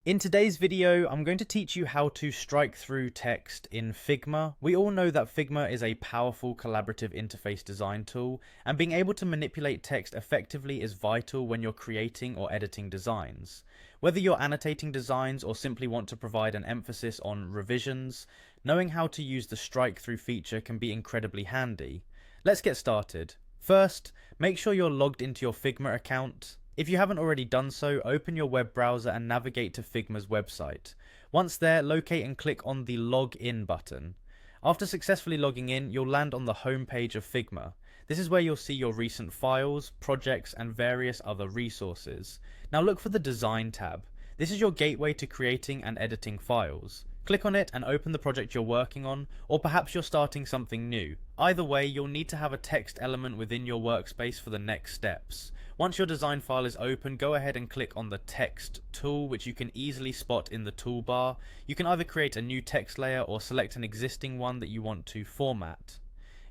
In today's video, I'm going to teach you how to strike through text in Figma. We all know that Figma is a powerful collaborative interface design tool, and being able to manipulate text effectively is vital when you're creating or editing designs. Whether you're annotating designs or simply want to provide an emphasis on revisions, knowing how to use the strike through feature can be incredibly handy. Let's get started. First, make sure you're logged into your Figma account. If you haven't already done so, open your web browser and navigate to Figma's website. Once there, locate and click on the Log In button. After successfully logging in, you'll land on the home page of Figma. This is where you'll see your recent files, projects, and various other resources. Now look for the Design tab. This is your gateway to creating and editing files. Click on it and open the project you're working on, or perhaps you're starting something new. Either way, you'll need to have a text element within your workspace for the next steps. Once your design file is open, go ahead and click on the text tool, which you can easily spot in the toolbar. You can either create a new text layer or select an existing one that you want to format.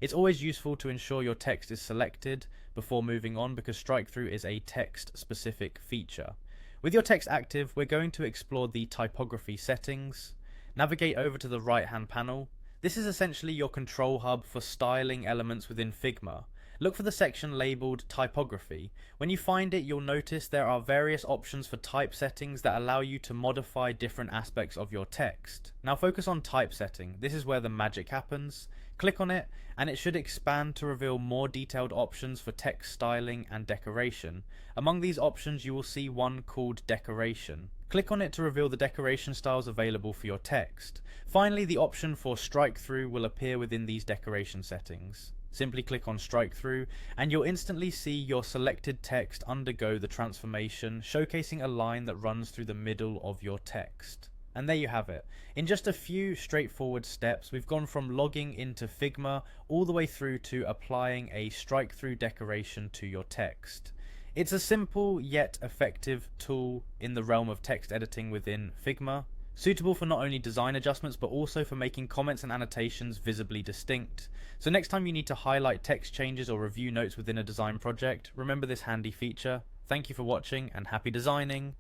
It's always useful to ensure your text is selected before moving on, because strike-through is a text-specific feature. With your text active, we're going to explore the typography settings. Navigate over to the right-hand panel. This is essentially your control hub for styling elements within Figma. Look for the section labelled Typography. When you find it, you'll notice there are various options for type settings that allow you to modify different aspects of your text. Now focus on typesetting. This is where the magic happens. Click on it and it should expand to reveal more detailed options for text styling and decoration. Among these options you will see one called Decoration. Click on it to reveal the decoration styles available for your text. Finally, the option for strike through will appear within these decoration settings. Simply click on strike through and you'll instantly see your selected text undergo the transformation, showcasing a line that runs through the middle of your text. And there you have it. In just a few straightforward steps, we've gone from logging into Figma all the way through to applying a strike through decoration to your text. It's a simple yet effective tool in the realm of text editing within Figma, suitable for not only design adjustments but also for making comments and annotations visibly distinct. So next time you need to highlight text changes or review notes within a design project, remember this handy feature. Thank you for watching and happy designing!